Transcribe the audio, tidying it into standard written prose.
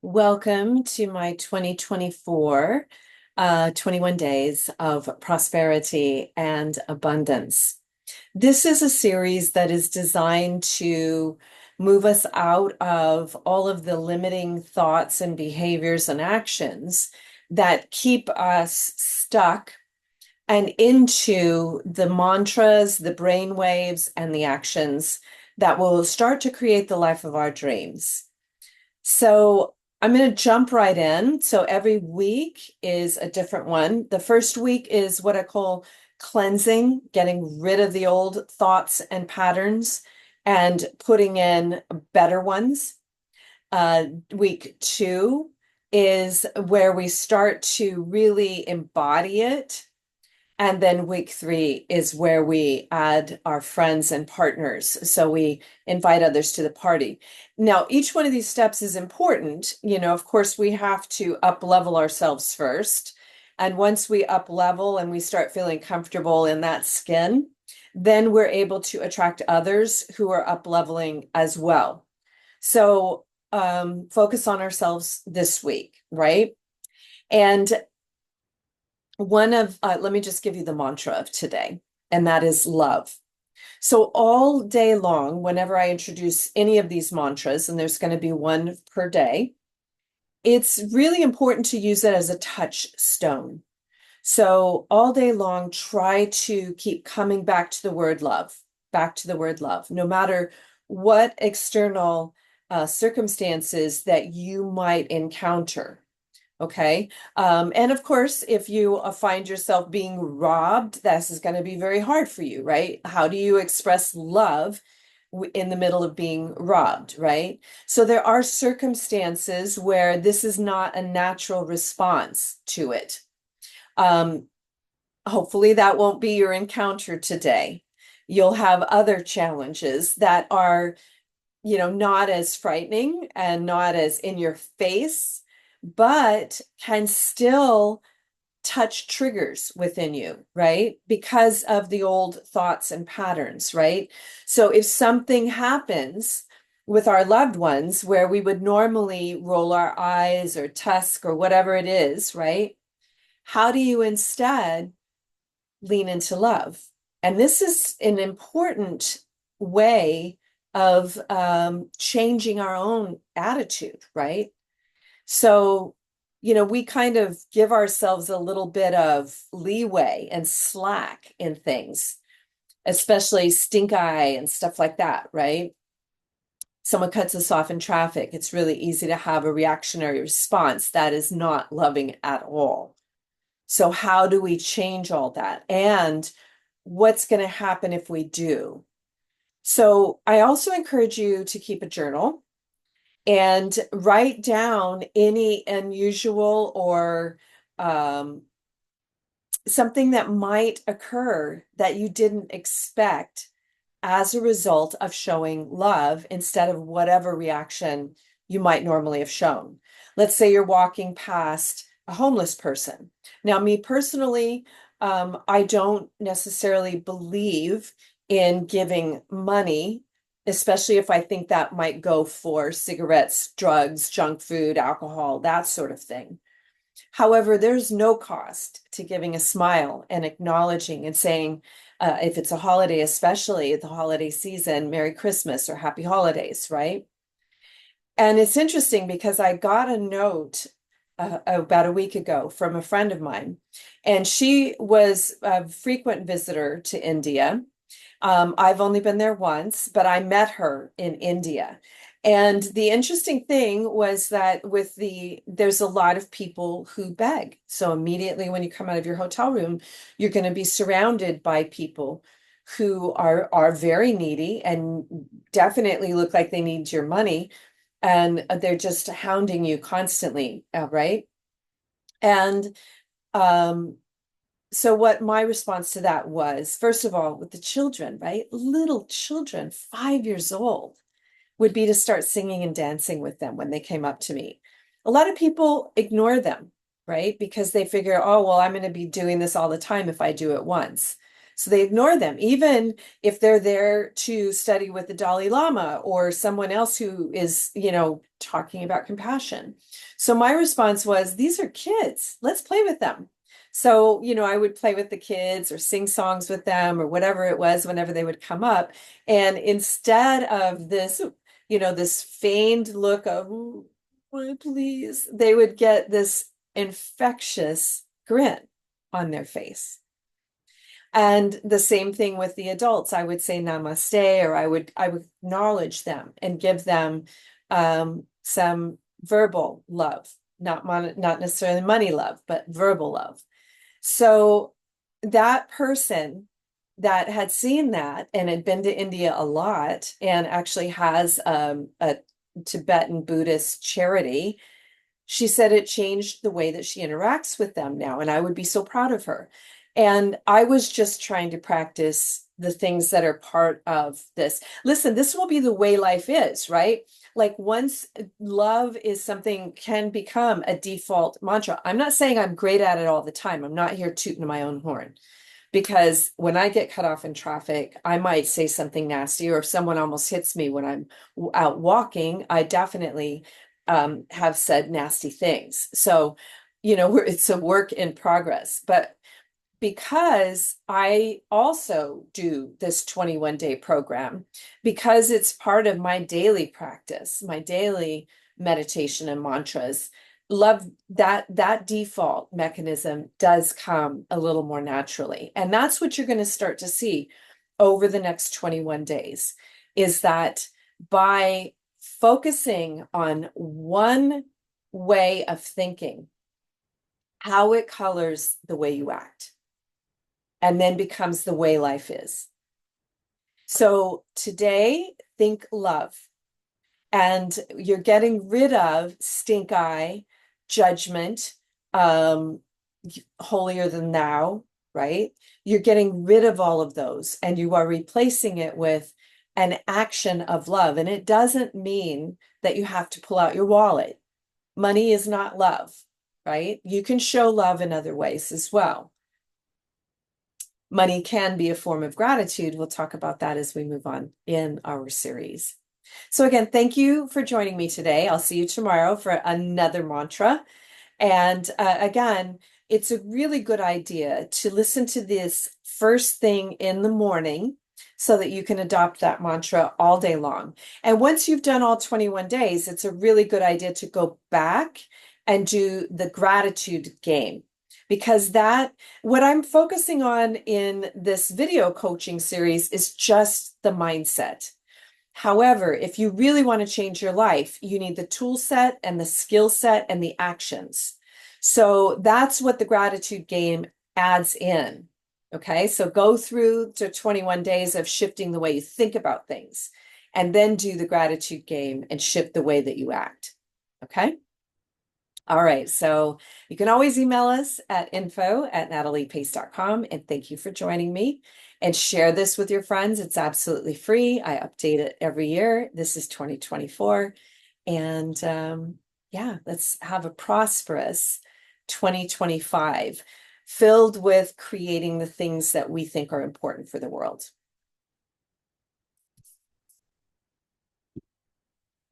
Welcome to my 2024 21 Days of Prosperity and Abundance. This is a series that is designed to move us out of all of the limiting thoughts and behaviors and actions that keep us stuck and into the mantras, the brain waves, and the actions that will start to create the life of our dreams. So I'm going to jump right in. So every week is a different one. The first week is what I call cleansing, getting rid of the old thoughts and patterns and putting in better ones. Week two is where we start to really embody it. And then week three is where we add our friends and partners. So we invite others to the party. Now, each one of these steps is important. Of course, we have to up level ourselves first. And once we up level and we start feeling comfortable in that skin, then we're able to attract others who are up leveling as well. So focus on ourselves this week, right? And let me just give you the mantra of today, and that is love. So all day long, whenever I introduce any of these mantras, and there's going to be one per day, it's really important to use it as a touchstone. So all day long, try to keep coming back to the word love, back to the word love, no matter what external circumstances that you might encounter. Okay. And of course, if you find yourself being robbed, this is going to be very hard for you, right? How do you express love in the middle of being robbed, right? So there are circumstances where this is not a natural response to it. Hopefully that won't be your encounter today. You'll have other challenges that are, not as frightening and not as in your face, but can still touch triggers within you, right? Because of the old thoughts and patterns, right? So if something happens with our loved ones where we would normally roll our eyes or tusk or whatever it is, right? How do you instead lean into love? And this is an important way of changing our own attitude, right? So, we kind of give ourselves a little bit of leeway and slack in things, especially stink eye and stuff like that, right? Someone cuts us off in traffic. It's really easy to have a reactionary response that is not loving at all. So, how do we change all that? And what's going to happen if we do? So, I also encourage you to keep a journal and write down any unusual or something that might occur that you didn't expect as a result of showing love instead of whatever reaction you might normally have shown. Let's say you're walking past a homeless person. Now, me personally, I don't necessarily believe in giving money, especially if I think that might go for cigarettes, drugs, junk food, alcohol, that sort of thing. However, there's no cost to giving a smile and acknowledging and saying, if it's a holiday, especially the holiday season, Merry Christmas or Happy Holidays, right? And it's interesting because I got a note about a week ago from a friend of mine, and she was a frequent visitor to India. I've only been there once, but I met her in India. And the interesting thing was that there's a lot of people who beg. So immediately when you come out of your hotel room, you're going to be surrounded by people who are very needy and definitely look like they need your money. And they're just hounding you constantly, right? And um, so what my response to that was, first of all, with the children, right? Little children, 5 years old, would be to start singing and dancing with them when they came up to me. A lot of people ignore them, right? Because they figure, oh, well, I'm going to be doing this all the time if I do it once. So they ignore them, even if they're there to study with the Dalai Lama or someone else who is, talking about compassion. So my response was, these are kids. Let's play with them. So, I would play with the kids or sing songs with them or whatever it was whenever they would come up. And instead of this feigned look of, "Ooh, please," they would get this infectious grin on their face. And the same thing with the adults. I would say namaste, or I would acknowledge them and give them some verbal love, not necessarily money love, but verbal love. So that person that had seen that and had been to India a lot and actually has a Tibetan Buddhist charity, she said it changed the way that she interacts with them now. And I would be so proud of her. And I was just trying to practice the things that are part of this. Listen, this will be the way life is, right? Like once love is something can become a default mantra. I'm not saying I'm great at it all the time. I'm not here tooting my own horn because when I get cut off in traffic, I might say something nasty, or if someone almost hits me when I'm out walking, I definitely have said nasty things. So, it's a work in progress. But because I also do this 21-day program, because it's part of my daily practice, my daily meditation and mantras, love that default mechanism does come a little more naturally. And that's what you're going to start to see over the next 21 days, is that by focusing on one way of thinking, how it colors the way you act, and then becomes the way life is. So today, think love, and you're getting rid of stink eye, judgment, um, holier than thou, right? You're getting rid of all of those, and you are replacing it with an action of love. And it doesn't mean that you have to pull out your wallet. Money is not love, right? You can show love in other ways as well. Money can be a form of gratitude. We'll talk about that as we move on in our series. So again, thank you for joining me today. I'll see you tomorrow for another mantra. And again, it's a really good idea to listen to this first thing in the morning so that you can adopt that mantra all day long. And once you've done all 21 days, it's a really good idea to go back and do the gratitude game. Because what I'm focusing on in this video coaching series is just the mindset. However, if you really want to change your life, you need the tool set and the skill set and the actions. So that's what the gratitude game adds in. Okay, so go through to 21 days of shifting the way you think about things, and then do the gratitude game and shift the way that you act. Okay. All right, so you can always email us at info@nataliepace.com, and thank you for joining me. And share this with your friends. It's absolutely free. I update it every year. This is 2024. And yeah, let's have a prosperous 2025 filled with creating the things that we think are important for the world.